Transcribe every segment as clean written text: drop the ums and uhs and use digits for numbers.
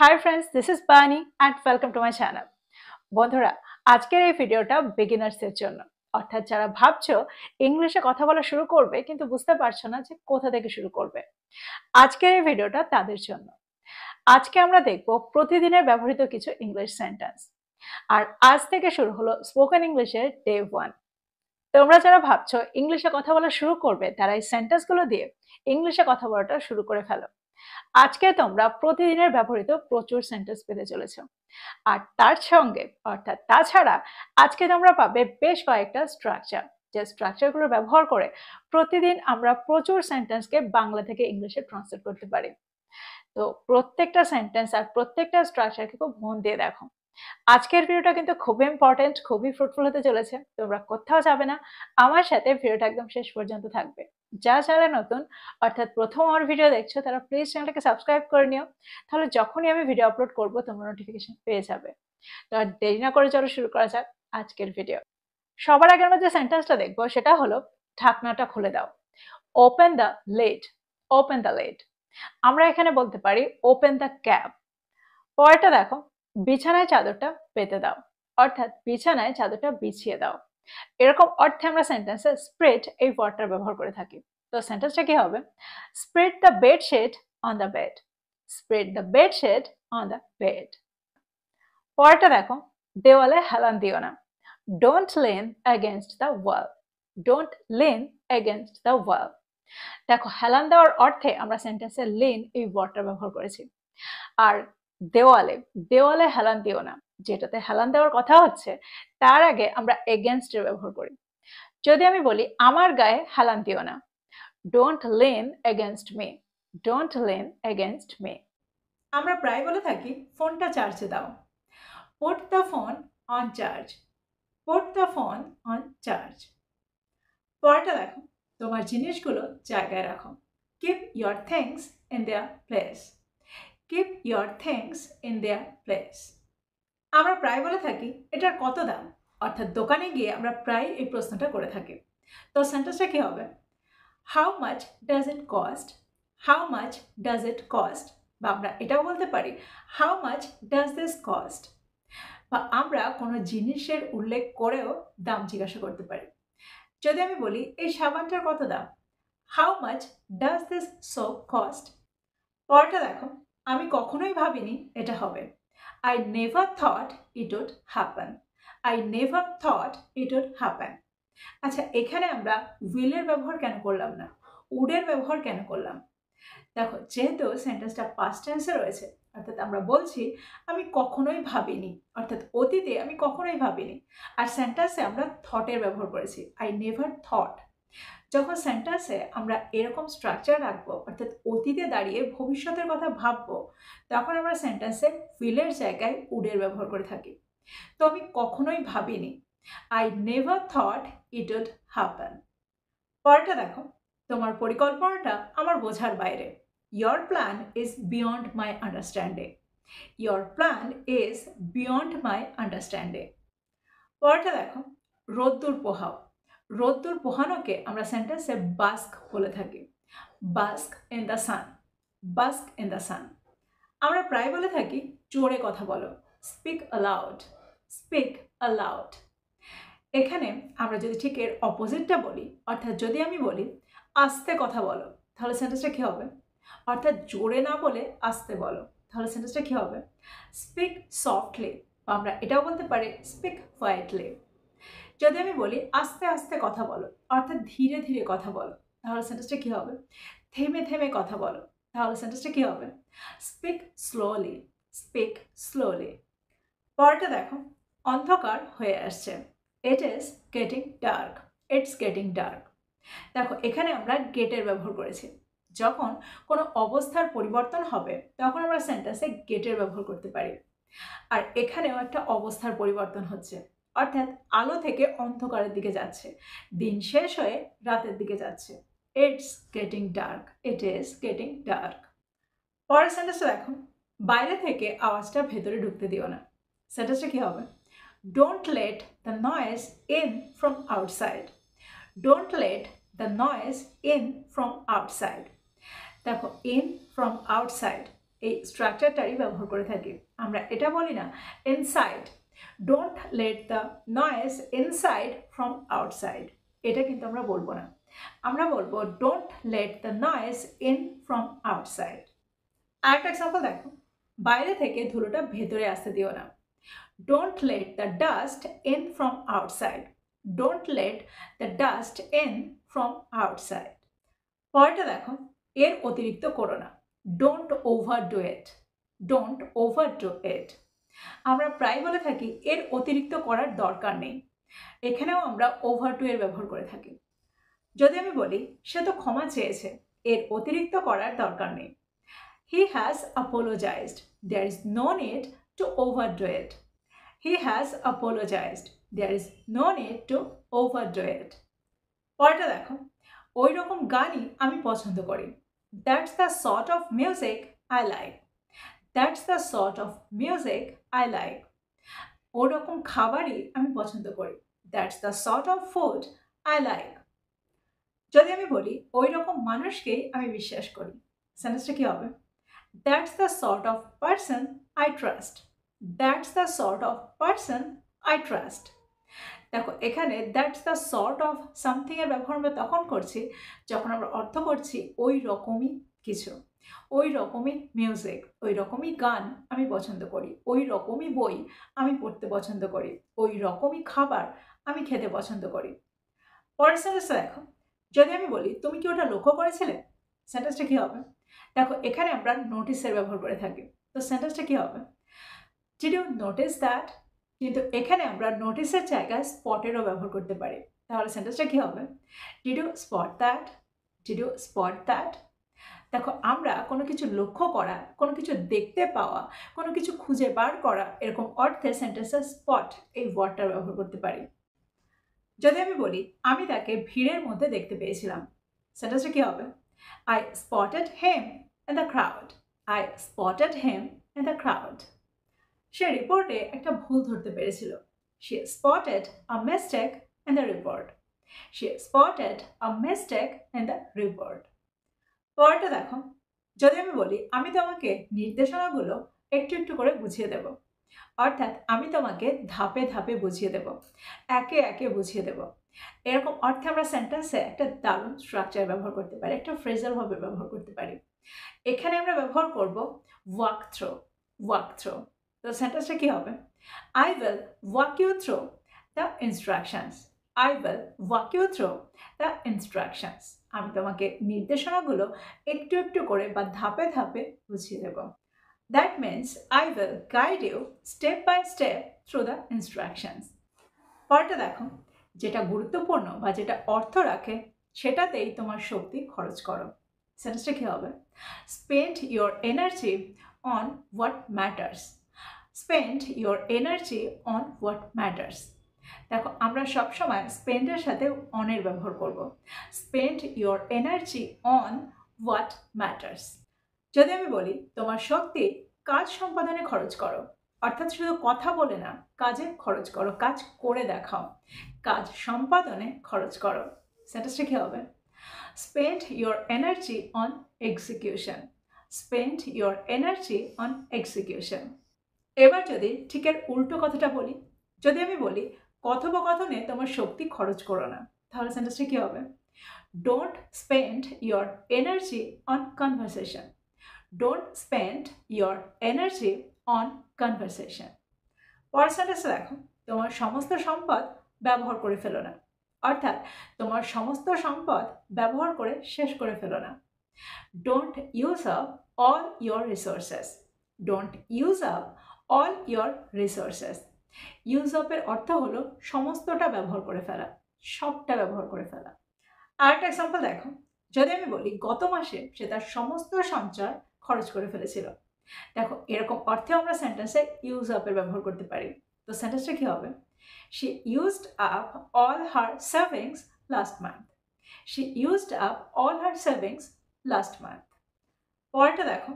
Hi friends, this is Bani and welcome to my channel. বন্ধুরা, আজকের এই ভিডিওটা বিগিনার্সদের জন্য। অর্থাৎ যারা ভাবছো ইংলিশে কথা বলা শুরু করবে কিন্তু বুঝতে পারছো না যে কোথা থেকে শুরু করবে। আজকের এই ভিডিওটা তাদের জন্য। আজকে আমরা দেখব প্রতিদিনের ব্যবহৃত কিছু ইংলিশ সেন্টেন্স। আর আজ থেকে শুরু হলো স্পোকেন ইংলিশের ডে 1। তোমরা যারা ভাবছো ইংলিশে কথা বলা শুরু করবে তারা এই সেন্টেন্সগুলো দিয়ে ইংলিশে কথা বলাটা শুরু করে ফেলো। আজকে তোমরা প্রতিদিনের ব্যবহৃত প্রচুর সেন্টেন্স পেতে চলেছো। আর তার সঙ্গে অর্থাৎ তাছাড়া আজকে তোমরা পাবে বেশ কয়েকটা স্ট্রাকচার, যে স্ট্রাকচারগুলো ব্যবহার করে প্রতিদিন আমরা প্রচুর সেন্টেন্সকে বাংলা থেকে ইংলিশে ট্রান্সলেট করতে পারি। তো প্রত্যেকটা সেন্টেন্স আর প্রত্যেকটা স্ট্রাকচারকে খুব মন দিয়ে দেখো। আজকের ভিডিওটা কিন্তু খুবই ইম্পর্টেন্ট, খুবই ফ্রুটফুল হতে চলেছে। তোমরা কোথাও যাবে না, আমার সাথে ভিডিওটা একদম শেষ পর্যন্ত থাকবে। যারা নতুন অর্থাৎ প্রথম আমার ভিডিও দেখছো তারা প্লিজ চ্যানেলটাকে সাবস্ক্রাইব করে নিও, তাহলে যখনই আমি ভিডিও আপলোড করব তোমরা নোটিফিকেশন পেয়ে যাবে। তো আর দেরি না করে চলো শুরু করা যাক আজকের ভিডিও। সবার আগে আমরা যে সেন্টেন্সটা দেখবো সেটা হলো ঢাকনাটা খুলে দাও। Open the lead. Open the lead. আমরা এখানে বলতে পারি ওপেন দ্য ক্যাপ। পরেরটা দেখো, বিছানায় চাদরটা পেতে দাও, অর্থাৎ বিছানায় চাদরটা বিছিয়ে দাও। এরকম অর্থে আমরা সেন্টেন্সে স্প্রেড এই ওয়ার্ডটা ব্যবহার করে থাকি। তো সেন্টেন্সটা কি হবে? Spread the bedsheet on the bed. Spread the bedsheet on the bed. পরেরটা দেখো, দেওয়ালে হেলান দিও না। Don't lean against the wall. Don't lean against the wall. দেখো, হেলান দেওয়ার অর্থে আমরা সেন্টেন্সে লিন এই ওয়ার্ডটা ব্যবহার করেছি। আর দেওয়ালে, দেওয়ালে হেলান দিও না, যেটাতে হেলান দেওয়ার কথা হচ্ছে তার আগে আমরা এগেনস্ট এর ব্যবহার করি। যদি আমি বলি আমার গায়ে হেলান দিও না, don't lean against me. Don't lean against me. আমরা প্রায় বলে থাকি ফোনটা চার্জে দাও। Put the phone on charge. Put the phone on charge. পরেরটা দেখো, তোমার জিনিসগুলো জায়গায় রাখো। Keep your things in their place. Keep your things in their place. আমরা প্রায় বলে থাকি এটার কত দাম, অর্থাৎ দোকানে গিয়ে আমরা প্রায় এই প্রশ্নটা করে থাকি। তো সেন্টেন্সটা কি হবে? How much does it cost. How much does it cost. বা আমরা এটাও বলতে পারি how much does this cost. বা আমরা কোনো জিনিসের উল্লেখ করেও দাম জিজ্ঞাসা করতে পারি। যদি আমি বলি এই সাবানটার কত দাম, how much does this soap cost. পরেরটা দেখো, আমি কখনোই ভাবিনি এটা হবে। I never thought it would happen. I never thought it would happen. আচ্ছা, এখানে আমরা will এর ব্যবহার কেন করলাম না, would এর ব্যবহার কেন করলাম? দেখো, যেহেতু সেন্টেন্সটা পাস্ট টেন্সে রয়েছে, অর্থাৎ আমরা বলছি আমি কখনোই ভাবিনি, অর্থাৎ অতীতে আমি কখনোই ভাবিনি। আর সেন্টেন্সে আমরা থটের ব্যবহার করেছি, আই নেভার থট। যখন সেন্টেন্সে আমরা এরকম স্ট্রাকচার রাখবো, অর্থাৎ অতীতে দাঁড়িয়ে ভবিষ্যতের কথা ভাববো, তখন আমরা সেন্টেন্সে উইলের জায়গায় উডের ব্যবহার করে থাকি। তো আমি কখনোই ভাবিনি, I never thought it would happen. পরেরটা দেখো, তোমার পরিকল্পনাটা আমার বোঝার বাইরে। Your plan is beyond my understanding. Your plan is beyond my understanding. পরেরটা দেখো, রোদ্দুর পোহাও। রোদ্দুর পোহানোকে আমরা সেন্টেন্সে বাস্ক বলে থাকি। বাস্ক ইন দ্য সান। বাস্ক ইন দ্য সান। আমরা প্রায় বলে থাকি জোরে কথা বলো, স্পিক অ্যালাউড। Speak allowed. এখানে আমরা যদি ঠিক এর অপোজিটটা বলি, অর্থাৎ যদি আমি বলি আস্তে কথা বলো, তাহলে সেন্টেন্সটা কী হবে? অর্থাৎ জোরে না বলে আস্তে বলো, তাহলে সেন্টেন্সটা কী হবে? Speak softly. বা আমরা এটাও বলতে পারি স্পিক কোয়াইটলি। যদি আমি বলি আস্তে আস্তে কথা বলো, অর্থাৎ ধীরে ধীরে কথা বলো, তাহলে সেন্টেন্সটা কী হবে? থেমে থেমে কথা বলো, তাহলে সেন্টেন্সটা কী হবে? Speak slowly. Speak slowly. পরেরটা দেখো, অন্ধকার হয়ে আসছে। It is getting dark. It's getting dark. দেখো, এখানে আমরা গেটের ব্যবহার করেছি। যখন কোনো অবস্থার পরিবর্তন হবে তখন আমরা সেন্টেন্সে গেটের ব্যবহার করতে পারি। আর এখানেও একটা অবস্থার পরিবর্তন হচ্ছে, অর্থাৎ আলো থেকে অন্ধকারের দিকে যাচ্ছে, দিন শেষ হয়ে রাতের দিকে যাচ্ছে। It's getting dark. It is getting dark. পরের সেন্টেন্সটা দেখো, বাইরে থেকে আওয়াজটা ভেতরে ঢুকতে দিও না। সেন্টেন্সটা কী হবে? Don't let the noise in from outside. Don't let the noise in from outside. দেখো, ইন ফ্রম আউটসাইড এই স্ট্রাকচারটারই ব্যবহার করে থাকি। আমরা এটা বলি না inside, don't let the noise inside from outside, এটা কিন্তু আমরা বলবো না। আমরা বলবো don't let the noise in from outside. আরেকটা এক্সাম্পল দেখো, বাইরে থেকে ধুলোটা ভেতরে আসতে দিও না। Don't let the dust in from outside, don't let the dust in from outside. পরেরটা দেখো, এর অতিরিক্ত করো না। Don't overdo it, don't overdo it. আমরা প্রায় বলে থাকি এর অতিরিক্ত করার দরকার নেই। এখানেও আমরা ওভারডু এর ব্যবহার করে থাকি। যদি আমি বলি সে তো ক্ষমা চেয়েছে, এর অতিরিক্ত করার দরকার নেই। He has apologized, there is no need to overdo it. He has apologized, there is no need to overdo it. পরেরটা দেখো, ওই রকম গানই আমি পছন্দ করি। That's the sort of music I like. That's the sort of music I like. ওই রকম খাবারই আমি পছন্দ করি। That's the sort of food I like. যদি আমি বলি ওই রকম মানুষকেই আমি বিশ্বাস করি, সেন্টেন্সটা কি হবে? That's the sort of person I trust. That's the sort of person I trust. দেখো এখানে that's the sort of something এর ব্যবহার আমরা তখন করছি যখন আমরা অর্থ করছি ওই রকমই কিছু, ওই রকমই মিউজিক, ওই রকমই গান আমি পছন্দ করি, ওই রকমই বই আমি পড়তে পছন্দ করি, ওই রকমই খাবার আমি খেতে পছন্দ করি। পরের সেন্টেন্সটা দেখো, যদি আমি বলি তুমি কি ওটা লক্ষ্য করেছিলে, সেন্টেন্সটা কি হবে? দেখো এখানে আমরা নোটিসের ব্যবহার করে থাকি, তো সেন্টেন্সটা কি হবে? Did you notice that? কিন্তু এখানে আমরা নোটিসের জায়গায় স্পটেরও ব্যবহার করতে পারি, তাহলে সেন্টেন্সটা কি হবে? Did you spot that? Did you spot that? দেখো আমরা কোনো কিছু লক্ষ্য করা, কোনো কিছু দেখতে পাওয়া, কোনো কিছু খুঁজে বার করা, এরকম অর্থে সেন্টেন্সে স্পট এই ওয়ার্ডটার ব্যবহার করতে পারি। যদি আমি বলি আমি তাকে ভিড়ের মধ্যে দেখতে পেয়েছিলাম, সেন্টেন্সটা কি হবে? I spotted him in the crowd. I spotted him in the crowd. সে রিপোর্টে একটা ভুল ধরতে পেরেছিল। She spotted a mistake in the report. She spotted a mistake in the report. পরেরটা দেখো, যদি আমি বলি আমি তোমাকে নির্দেশনাগুলো একটু একটু করে বুঝিয়ে দেব, অর্থাৎ আমি তোমাকে ধাপে ধাপে বুঝিয়ে দেব, একে একে বুঝিয়ে দেব, এরকম অর্থে আমরা সেন্টেন্সে একটা দারুণ স্ট্রাকচার ব্যবহার করতে পারি, একটা ফ্রেজাল ভাবে ব্যবহার করতে পারি। এখানে আমরা ব্যবহার করব ওয়াক থ্রো, ওয়াক থ্রো। তো সেন্টেন্সটা কি হবে? I will walk you through the instructions. I will walk you through the instructions. আমি তোমাকে নির্দেশনাগুলো একটু একটু করে বা ধাপে ধাপে বুঝিয়ে দেব। That means I will guide you step by step through the instructions. পরেরটা দেখো, যেটা গুরুত্বপূর্ণ বা যেটা অর্থ রাখে সেটাতেই তোমার শক্তি খরচ করো। সেন্টেন্সটা কি হবে? Spend your energy on what matters. Spend your energy on what matters. দেখো আমরা সবসময় স্পেন্ডের সাথে অনের ব্যবহার করব। Spend your energy on what matters. যদি আমি বলি তোমার শক্তি কাজ সম্পাদনে খরচ করো, অর্থাৎ শুধু কথা বলে না, কাজে খরচ করো, কাজ করে দেখাও, কাজ সম্পাদনে খরচ করো। সেন্টেন্সটা কি হবে? Spend your energy on execution. Spend your energy on execution. এবার যদি ঠিক এর উল্টো কথাটা বলি, যদি আমি বলি কথোপকথনে তোমার শক্তি খরচ করো না, তাহলে সেন্টেন্সটা কি হবে? Don't spend your energy on conversation. Don't spend your energy on conversation. পরের সেন্টেন্সে দেখো, তোমার সমস্ত সম্পদ ব্যবহার করে ফেলো না, অর্থাৎ তোমার সমস্ত সম্পদ ব্যবহার করে শেষ করে ফেলো না। Don't use up all your resources. Don't use up all your resources. Use up এর অর্থ হলো সমস্তটা ব্যবহার করে ফেলা, সবটা ব্যবহার করে ফেলা। আরেকটা এক্সাম্পল দেখো, যদি আমি বলি গত মাসে সে তার সমস্ত সঞ্চয় খরচ করে ফেলেছিল, দেখো এরকম অর্থে আমরা সেন্টেন্সে ইউজ আপ এর ব্যবহার করতে পারি। তো সেন্টেন্সটা কি হবে? She used up all her savings last month. She used up all her savings last month. পরেরটা দেখো,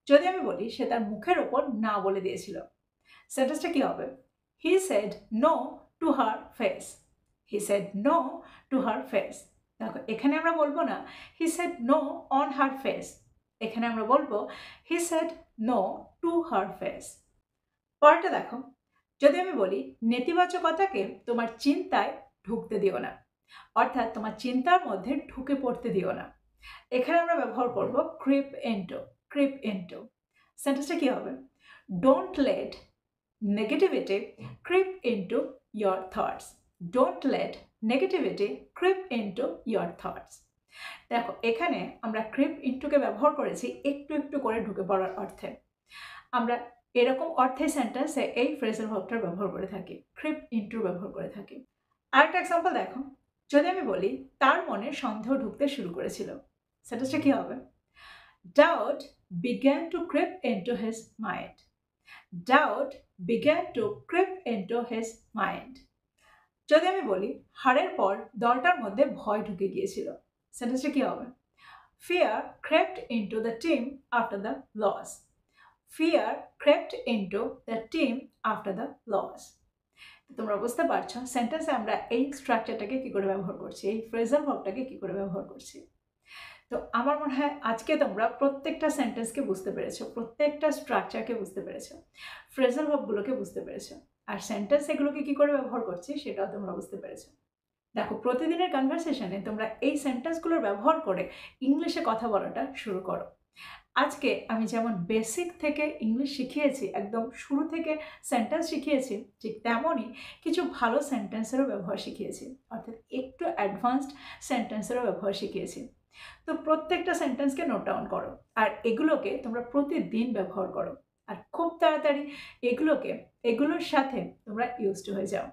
যদি আমি বলি সে তার মুখের ওপর না বলে দিয়েছিল, সেন্টেন্সটা কি হবে? He said no to her face. He said no to her face. দেখো এখানে আমরা বলবো না he said no on her face, এখানে আমরা বলবো he said no to her face. পরেরটা দেখো, যদি আমি বলি নেতিবাচকতাকে তোমার চিন্তায় ঢুকতে দিও না, অর্থাৎ তোমার চিন্তার মধ্যে ঢুকে পড়তে দিও না, এখানে আমরা ব্যবহার করব ক্রিপ ইনটু। ক্রিপ ইনটু সেন্টেন্সটা কি হবে? Don't let negativity creep into your thoughts. Don't let negativity creep into your thoughts. দেখো এখানে আমরা ক্রিপ ইনটুকে ব্যবহার করেছি একটু একটু করে ঢুকে পড়ার অর্থে। আমরা এরকম অর্থে সেন্টেন্সে এই ফ্রেজাল ভার্বটার ব্যবহার করে থাকি, ক্রিপ ইনটু ব্যবহার করে থাকি। আরেকটা এক্সাম্পল দেখো, যদি আমি বলি তার মনে সন্দেহ ঢুকতে শুরু করেছিল, সেন্টেন্সটা কি হবে? Doubt began to creep into his mind. Doubt began to creep into his mind. যদি আমি বলি হারের পর দলটার মধ্যে ভয় ঢুকে গিয়েছিল, সেন্টেন্সটা কি হবে? Fear crept into the team after the loss. Fear crept into the team after the loss. তোমরা বুঝতে পারছো সেন্টেন্সে আমরা এই স্ট্রাকচারটাকে কি করে ব্যবহার করছি, এই ফ্রেজাল ভার্বটাকে কি করে ব্যবহার করছি। তো আমার মনে হয় আজকে তোমরা প্রত্যেকটা সেন্টেন্সকে বুঝতে পেরেছো, প্রত্যেকটা স্ট্রাকচারকে বুঝতে পেরেছো, ফ্রেজাল ভার্বগুলোকে বুঝতে পেরেছো, আর সেন্টেন্স এগুলোকে কি করে ব্যবহার করছি সেটাও তোমরা বুঝতে পেরেছো। দেখো প্রতিদিনের কনভারসেশনে তোমরা এই সেন্টেন্সগুলোর ব্যবহার করে ইংলিশে কথা বলাটা শুরু করো। আজকে আমি যেমন বেসিক থেকে ইংলিশ শিখিয়েছি, একদম শুরু থেকে সেন্টেন্স শিখিয়েছি, ঠিক তেমনই কিছু ভালো সেন্টেন্সেরও ব্যবহার শিখিয়েছি, অর্থাৎ একটু অ্যাডভান্সড সেন্টেন্সেরও ব্যবহার শিখিয়েছি। তো প্রত্যেকটা সেন্টেন্সকে নোট ডাউন করো আর এগুলোকে তোমরা প্রতিদিন ব্যবহার করো, আর খুব তাড়াতাড়ি এগুলোর সাথে তোমরা ইউজড হয়ে যাও।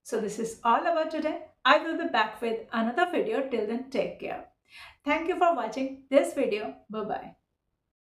So this is all about today. I will be back with another video. Till then, take care. Thank you for watching this video. Bye bye.